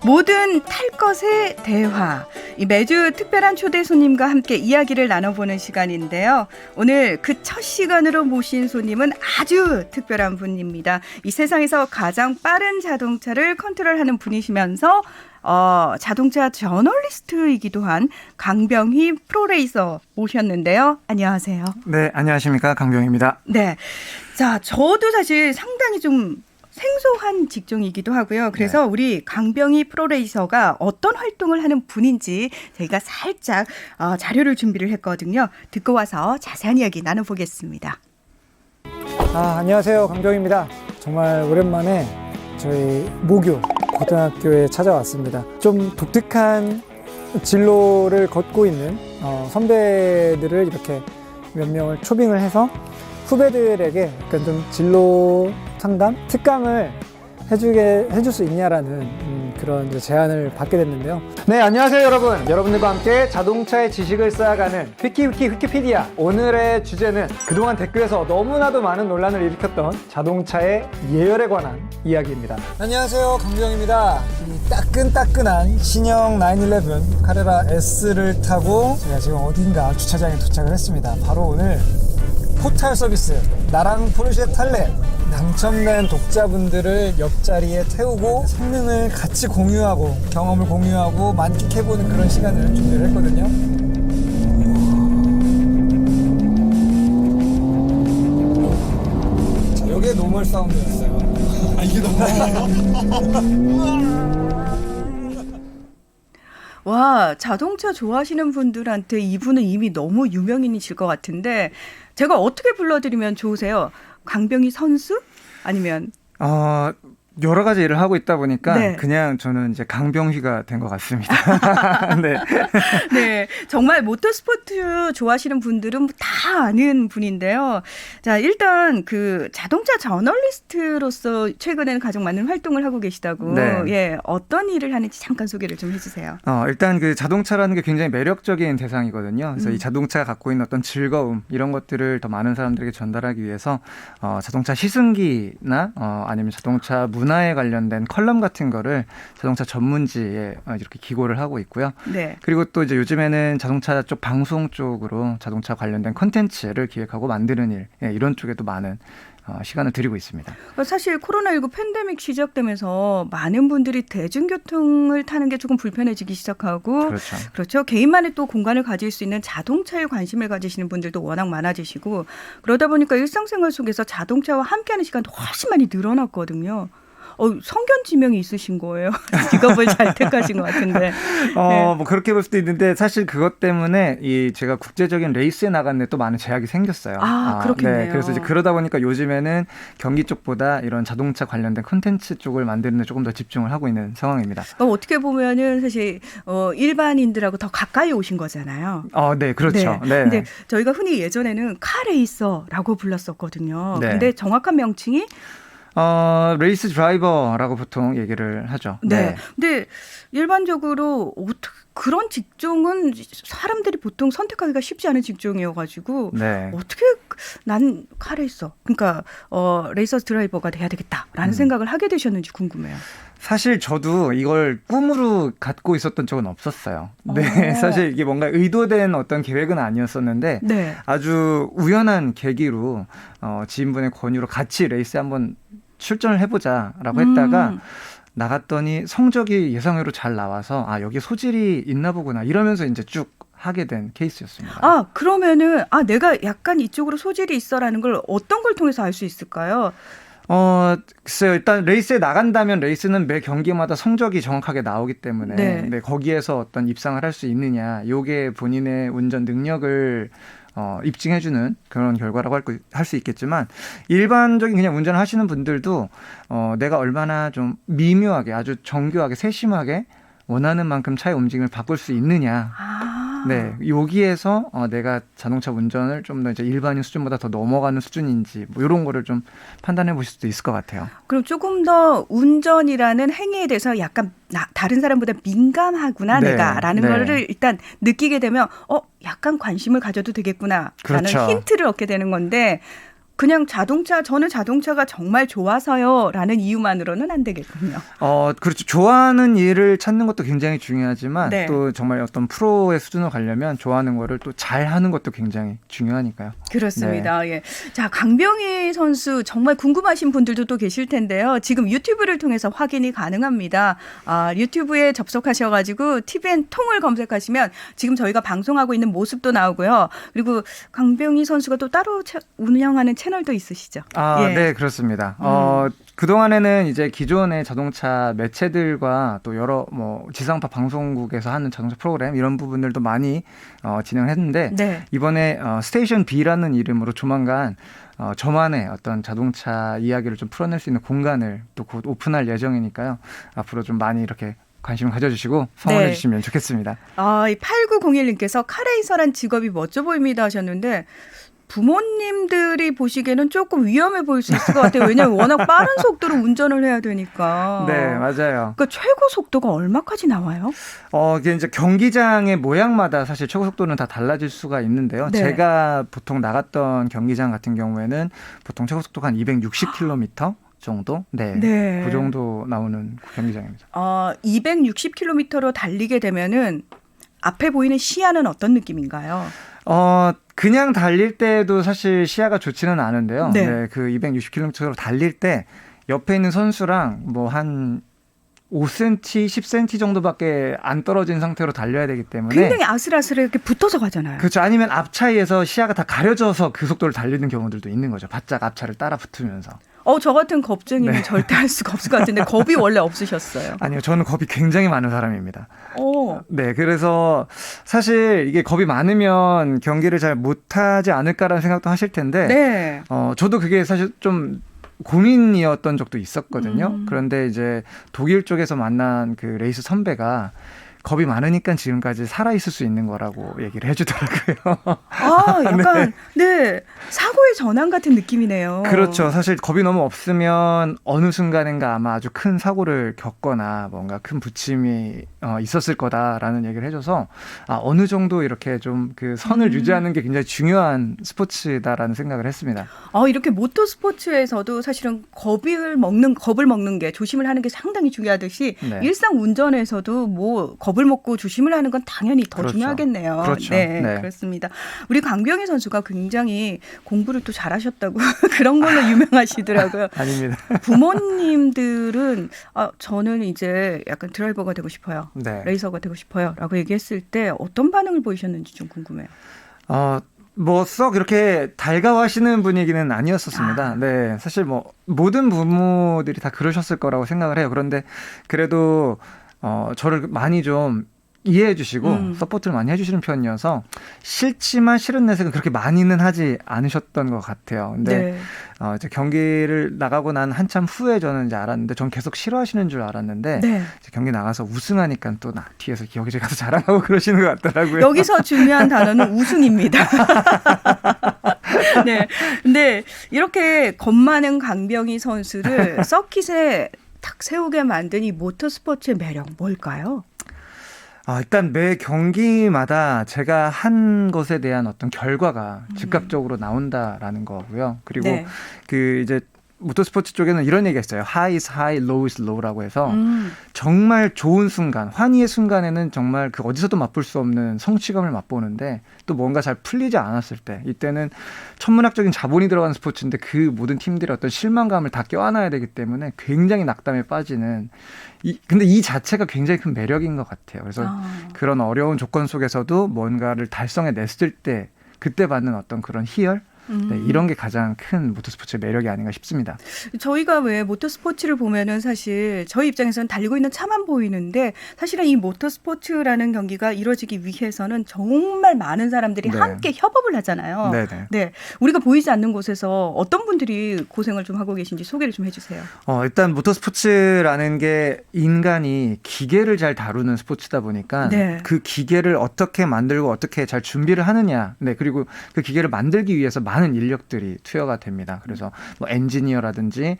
모든 탈 것의 대화. 매주 특별한 초대 손님과 함께 이야기를 나눠보는 시간인데요. 오늘 그 첫 시간으로 모신 손님은 아주 특별한 분입니다. 이 세상에서 가장 빠른 자동차를 컨트롤하는 분이시면서 자동차 저널리스트이기도 한 강병희 프로레이서 모셨는데요. 안녕하세요. 네, 안녕하십니까. 강병희입니다. 네. 자, 저도 사실 상당히 좀 생소한 직종이기도 하고요. 그래서 네. 우리 강병희 프로레이서가 어떤 활동을 하는 분인지 저희가 살짝 자료를 준비를 했거든요. 듣고 와서 자세한 이야기 나눠보겠습니다. 안녕하세요. 강병희입니다. 정말 오랜만에 저희 모교 고등학교에 찾아왔습니다. 좀 독특한 진로를 걷고 있는 선배들을 이렇게 몇 명을 초빙을 해서 후배들에게 약간 좀 진로 상담, 특강을 해줄 수 있냐라는 그런 이제 제안을 받게 됐는데요. 네, 안녕하세요 여러분. 여러분들과 함께 자동차의 지식을 쌓아가는 위키피디아. 오늘의 주제는 그동안 댓글에서 너무나도 많은 논란을 일으켰던 자동차의 예열에 관한 이야기입니다. 안녕하세요, 강병입니다. 이 따끈따끈한 신형 911 카레라 S를 타고 제가 지금 어딘가 주차장에 도착을 했습니다. 바로 오늘 포탈 서비스 나랑 포르쉐 탈래 당첨된 독자분들을 옆자리에 태우고 성능을 같이 공유하고 경험을 공유하고 만끽해보는 그런 시간을 준비를 했거든요. 자, 여기에 노멀 사운드였어요. 이게 너무 와, 자동차 좋아하시는 분들한테 이분은 이미 너무 유명인이실 것 같은데 제가 어떻게 불러드리면 좋으세요? 강병희 선수? 아니면 여러 가지 일을 하고 있다 보니까 네. 그냥 저는 이제 강병희가 된 것 같습니다. 네. 네, 정말 모터스포츠 좋아하시는 분들은 다 아는 분인데요. 자, 일단 그 자동차 저널리스트로서 최근에는 가장 많은 활동을 하고 계시다고. 네. 예, 어떤 일을 하는지 잠깐 소개를 좀 해주세요. 일단 그 자동차라는 게 굉장히 매력적인 대상이거든요. 그래서 이 자동차가 갖고 있는 어떤 즐거움 이런 것들을 더 많은 사람들에게 전달하기 위해서 자동차 시승기나 아니면 자동차 문화에 관련된 컬럼 같은 거를 자동차 전문지에 이렇게 기고를 하고 있고요. 네. 그리고 또 이제 요즘에는 자동차 쪽 방송 쪽으로 자동차 관련된 콘텐츠를 기획하고 만드는 일, 이런 쪽에도 많은 시간을 들이고 있습니다. 사실 코로나19 팬데믹 시작되면서 많은 분들이 대중교통을 타는 게 조금 불편해지기 시작하고 그렇죠. 개인만의 또 공간을 가질 수 있는 자동차에 관심을 가지시는 분들도 워낙 많아지시고 그러다 보니까 일상생활 속에서 자동차와 함께하는 시간도 훨씬 많이 늘어났거든요. 성견 지명이 있으신 거예요. 직업을 잘 택하신 것 같은데. 네. 뭐 그렇게 볼 수도 있는데 사실 그것 때문에 제가 국제적인 레이스에 나갔는데 또 많은 제약이 생겼어요. 그렇겠네요. 네, 그래서 이제 그러다 보니까 요즘에는 경기 쪽보다 이런 자동차 관련된 콘텐츠 쪽을 만드는 데 조금 더 집중을 하고 있는 상황입니다. 어떻게 보면은 사실 일반인들하고 더 가까이 오신 거잖아요. 네, 그렇죠. 네. 네. 근데 저희가 흔히 예전에는 카레이서라고 불렀었거든요. 네. 근데 정확한 명칭이 레이스 드라이버라고 보통 얘기를 하죠. 네. 근데 일반적으로 그런 직종은 사람들이 보통 선택하기가 쉽지 않은 직종이어가지고 네. 어떻게 난 카레이서 그러니까 레이서 드라이버가 돼야 되겠다라는 생각을 하게 되셨는지 궁금해요. 사실 저도 이걸 꿈으로 갖고 있었던 적은 없었어요. 네, 사실 이게 뭔가 의도된 어떤 계획은 아니었었는데 네. 아주 우연한 계기로 지인분의 권유로 같이 레이스에 한번 출전을 해보자라고 했다가 나갔더니 성적이 예상외로 잘 나와서 여기 소질이 있나 보구나 이러면서 이제 쭉 하게 된 케이스였습니다. 그러면은 내가 약간 이쪽으로 소질이 있어라는 걸 어떤 걸 통해서 알 수 있을까요? 글쎄요. 일단 레이스에 나간다면 레이스는 매 경기마다 성적이 정확하게 나오기 때문에 네. 거기에서 어떤 입상을 할 수 있느냐 이게 본인의 운전 능력을 입증해주는 그런 결과라고 할 수 있겠지만 일반적인 그냥 운전을 하시는 분들도 내가 얼마나 좀 미묘하게 아주 정교하게 세심하게 원하는 만큼 차의 움직임을 바꿀 수 있느냐. 네, 여기에서 내가 자동차 운전을 좀 더 이제 일반인 수준보다 더 넘어가는 수준인지 뭐 이런 거를 좀 판단해 보실 수도 있을 것 같아요. 그럼 조금 더 운전이라는 행위에 대해서 약간 다른 사람보다 민감하구나 네, 내가라는 네. 거를 일단 느끼게 되면 약간 관심을 가져도 되겠구나라는 그렇죠. 힌트를 얻게 되는 건데 그냥 저는 자동차가 정말 좋아서요라는 이유만으로는 안 되겠군요. 그렇죠. 좋아하는 일을 찾는 것도 굉장히 중요하지만 네. 또 정말 어떤 프로의 수준으로 가려면 좋아하는 거를 또 잘하는 것도 굉장히 중요하니까요. 그렇습니다. 예. 자, 강병희 선수 정말 궁금하신 분들도 또 계실 텐데요. 지금 유튜브를 통해서 확인이 가능합니다. 유튜브에 접속하셔가지고 TVN 통을 검색하시면 지금 저희가 방송하고 있는 모습도 나오고요. 그리고 강병희 선수가 또 따로 운영하는 채널도 있으시죠? 예. 네, 그렇습니다. 그동안에는 이제 기존의 자동차 매체들과 또 여러 지상파 방송국에서 하는 자동차 프로그램 이런 부분들도 많이 진행을 했는데 네. 이번에 스테이션 B라는 이름으로 조만간 저만의 어떤 자동차 이야기를 좀 풀어낼 수 있는 공간을 또 곧 오픈할 예정이니까요. 앞으로 좀 많이 이렇게 관심을 가져주시고 성원해 네. 주시면 좋겠습니다. 이 8901님께서 카레이서란 직업이 멋져 보입니다 하셨는데 부모님들이 보시기에는 조금 위험해 보일 수 있을 것 같아요. 왜냐하면 워낙 빠른 속도로 운전을 해야 되니까. 네, 맞아요. 그러니까 최고 속도가 얼마까지 나와요? 이게 이제 경기장의 모양마다 사실 최고 속도는 다 달라질 수가 있는데요. 네. 제가 보통 나갔던 경기장 같은 경우에는 보통 최고 속도가 한 260km 정도? 네. 그 정도 나오는 경기장입니다. 260km로 달리게 되면은 앞에 보이는 시야는 어떤 느낌인가요? 그냥 달릴 때도 사실 시야가 좋지는 않은데요. 네. 네, 그 260km로 달릴 때 옆에 있는 선수랑 한 5cm, 10cm 정도밖에 안 떨어진 상태로 달려야 되기 때문에 굉장히 아슬아슬하게 붙어서 가잖아요. 그렇죠. 아니면 앞차에서 시야가 다 가려져서 그 속도를 달리는 경우들도 있는 거죠. 바짝 앞차를 따라 붙으면서. 저 같은 겁쟁이는 네. 절대 할 수가 없을 것 같은데 겁이 원래 없으셨어요. 아니요. 저는 겁이 굉장히 많은 사람입니다. 오. 네. 그래서 사실 이게 겁이 많으면 경기를 잘 못하지 않을까라는 생각도 하실 텐데 네. 저도 그게 사실 좀 고민이었던 적도 있었거든요. 그런데 이제 독일 쪽에서 만난 그 레이스 선배가 겁이 많으니까 지금까지 살아있을 수 있는 거라고 얘기를 해주더라고요. 약간 네. 사고의 전환 같은 느낌이네요. 그렇죠. 사실 겁이 너무 없으면 어느 순간인가 아마 아주 큰 사고를 겪거나 뭔가 큰 부침이 있었을 거다라는 얘기를 해줘서 어느 정도 이렇게 좀 그 선을 유지하는 게 굉장히 중요한 스포츠다라는 생각을 했습니다. 이렇게 모터 스포츠에서도 사실은 겁을 먹는 게 조심을 하는 게 상당히 중요하듯이 네. 일상 운전에서도 겁을 먹고 조심을 하는 건 당연히 더 그렇죠. 중요하겠네요. 그렇죠. 네, 네. 그렇습니다. 우리 강병희 선수가 굉장히 공부를 또 잘하셨다고 그런 걸로 유명하시더라고요. 아닙니다. 부모님들은 저는 이제 약간 드라이버가 되고 싶어요. 네. 레이서가 되고 싶어요라고 얘기했을 때 어떤 반응을 보이셨는지 좀 궁금해요. 썩 이렇게 달가워하시는 분위기는 아니었었습니다. 네, 사실 모든 부모들이 다 그러셨을 거라고 생각을 해요. 그런데 그래도 저를 많이 좀 이해해 주시고 서포트를 많이 해주시는 편이어서 싫지만 싫은 내색은 그렇게 많이는 하지 않으셨던 것 같아요. 근데 네. 이제 경기를 나가고 난 한참 후에 저는 이제 알았는데 전 계속 싫어하시는 줄 알았는데 네. 이제 경기 나가서 우승하니까 또 뒤에서 여기저기 가서 자랑하고 그러시는 것 같더라고요. 여기서 중요한 단어는 우승입니다. 네. 근데 이렇게 겁 많은 강병희 선수를 서킷에 탁 세우게 만든 이 모터스포츠의 매력 뭘까요? 일단 매 경기마다 제가 한 것에 대한 어떤 결과가 즉각적으로 나온다라는 거고요. 그리고 네. 그 이제 모터스포츠 쪽에는 이런 얘기가 있어요. High is high, low is low라고 해서 정말 좋은 순간, 환희의 순간에는 정말 그 어디서도 맛볼 수 없는 성취감을 맛보는데 또 뭔가 잘 풀리지 않았을 때 이때는 천문학적인 자본이 들어가는 스포츠인데 그 모든 팀들의 어떤 실망감을 다 껴안아야 되기 때문에 굉장히 낙담에 빠지는 근데 이 자체가 굉장히 큰 매력인 것 같아요. 그래서 그런 어려운 조건 속에서도 뭔가를 달성해냈을 때 그때 받는 어떤 그런 희열? 네, 이런 게 가장 큰 모터스포츠의 매력이 아닌가 싶습니다. 저희가 왜 모터스포츠를 보면은 사실 저희 입장에서는 달리고 있는 차만 보이는데 사실은 이 모터스포츠라는 경기가 이루어지기 위해서는 정말 많은 사람들이 네. 함께 협업을 하잖아요. 네네. 네, 우리가 보이지 않는 곳에서 어떤 분들이 고생을 좀 하고 계신지 소개를 좀 해주세요. 일단 모터스포츠라는 게 인간이 기계를 잘 다루는 스포츠다 보니까 네. 그 기계를 어떻게 만들고 어떻게 잘 준비를 하느냐. 네, 그리고 그 기계를 만들기 위해서 많은 인력들이 투여가 됩니다. 그래서 뭐 엔지니어라든지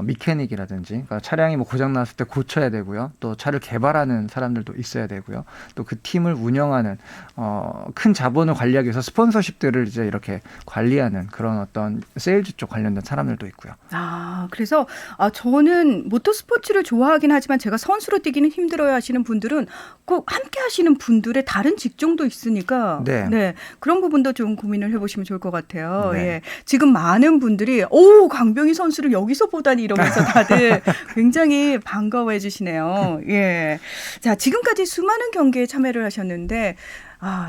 미케닉이라든지 그러니까 차량이 뭐 고장 났을 때 고쳐야 되고요. 또 차를 개발하는 사람들도 있어야 되고요. 또 그 팀을 운영하는 큰 자본을 관리하기 위해서 스폰서십들을 이제 이렇게 관리하는 그런 어떤 세일즈 쪽 관련된 사람들도 있고요. 그래서 저는 모터스포츠를 좋아하긴 하지만 제가 선수로 뛰기는 힘들어야 하시는 분들은 꼭 함께 하시는 분들의 다른 직종도 있으니까 네. 그런 부분도 좀 고민을 해보시면 좋을 것 같아요. 네. 예. 지금 많은 분들이 강병희 선수를 여기서 보다니 이러면서 다들 굉장히 반가워해 주시네요. 예. 자, 지금까지 수많은 경기에 참여를 하셨는데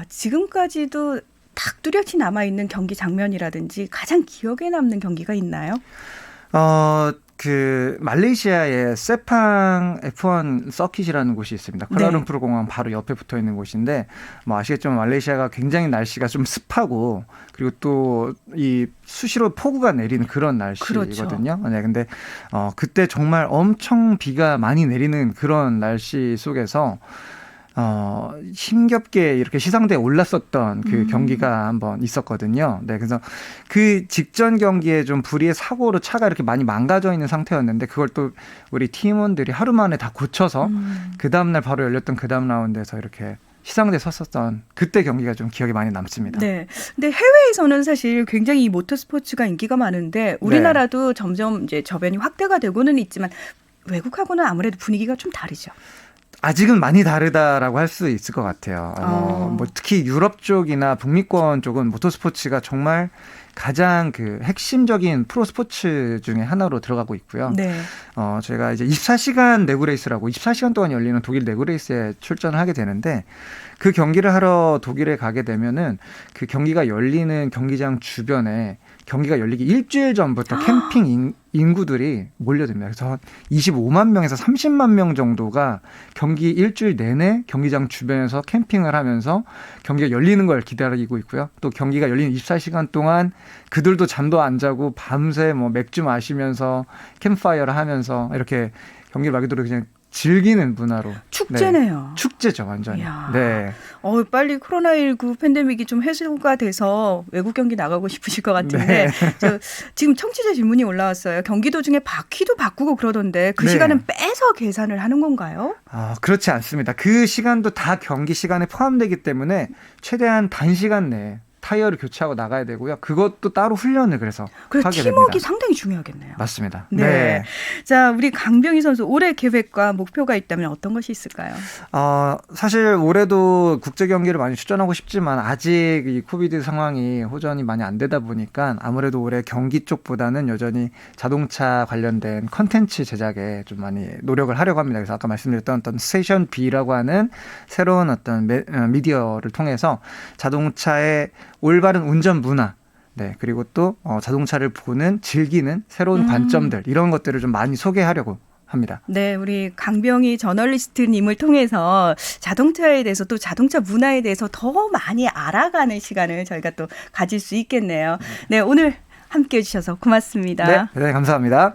지금까지도 딱 뚜렷이 남아있는 경기 장면이라든지 가장 기억에 남는 경기가 있나요? 그 말레이시아의 세팡 F1 서킷이라는 곳이 있습니다. 쿠알라룸푸르 공항 바로 옆에 붙어 있는 곳인데 뭐 아시겠지만 말레이시아가 굉장히 날씨가 좀 습하고 그리고 또 이 수시로 폭우가 내리는 그런 날씨거든요. 그렇죠. 네, 근데 그때 정말 엄청 비가 많이 내리는 그런 날씨 속에서 힘겹게 이렇게 시상대에 올랐었던 그 경기가 한번 있었거든요. 네, 그래서 그 직전 경기에 좀 불의의 사고로 차가 이렇게 많이 망가져 있는 상태였는데 그걸 또 우리 팀원들이 하루 만에 다 고쳐서 그 다음날 바로 열렸던 그 다음 라운드에서 이렇게 시상대에 섰었던 그때 경기가 좀 기억에 많이 남습니다. 네. 근데 해외에서는 사실 굉장히 이 모터스포츠가 인기가 많은데 우리나라도 점점 이제 저변이 확대가 되고는 있지만 외국하고는 아무래도 분위기가 좀 다르죠. 아직은 많이 다르다라고 할 수 있을 것 같아요. 뭐 특히 유럽 쪽이나 북미권 쪽은 모터스포츠가 정말 가장 그 핵심적인 프로 스포츠 중에 하나로 들어가고 있고요. 네. 제가 이제 24시간 내구 레이스라고 24시간 동안 열리는 독일 내구 레이스에 출전을 하게 되는데 그 경기를 하러 독일에 가게 되면은 그 경기가 열리는 경기장 주변에 경기가 열리기 일주일 전부터 캠핑 인구들이 몰려듭니다. 그래서 25만 명에서 30만 명 정도가 경기 일주일 내내 경기장 주변에서 캠핑을 하면서 경기가 열리는 걸 기다리고 있고요. 또 경기가 열리는 24시간 동안 그들도 잠도 안 자고 밤새 뭐 맥주 마시면서 캠파이어를 하면서 이렇게 경기를 말 그대로 그냥 즐기는 문화로. 축제네요. 네, 축제죠, 완전히. 이야. 네. 빨리 코로나19 팬데믹이 좀 해소가 돼서 외국 경기 나가고 싶으실 것 같은데 지금 청취자 질문이 올라왔어요. 경기 도중에 바퀴도 바꾸고 그러던데 그 시간은 빼서 계산을 하는 건가요? 그렇지 않습니다. 그 시간도 다 경기 시간에 포함되기 때문에 최대한 단시간 내에 타이어를 교체하고 나가야 되고요. 그것도 따로 훈련을 그래서 하게 됩니다. 팀워크가 상당히 중요하겠네요. 맞습니다. 네. 자, 우리 강병희 선수 올해 계획과 목표가 있다면 어떤 것이 있을까요? 사실 올해도 국제 경기를 많이 출전하고 싶지만 아직 이 코비드 상황이 호전이 많이 안 되다 보니까 아무래도 올해 경기 쪽보다는 여전히 자동차 관련된 컨텐츠 제작에 좀 많이 노력을 하려고 합니다. 그래서 아까 말씀드렸던 어떤 스테이션 B라고 하는 새로운 어떤 미디어를 통해서 자동차의 올바른 운전 문화, 그리고 또 자동차를 보는, 즐기는 새로운 관점들 이런 것들을 좀 많이 소개하려고 합니다. 네, 우리 강병희 저널리스트님을 통해서 자동차에 대해서 또 자동차 문화에 대해서 더 많이 알아가는 시간을 저희가 또 가질 수 있겠네요. 네, 오늘 함께해 주셔서 고맙습니다. 네, 감사합니다.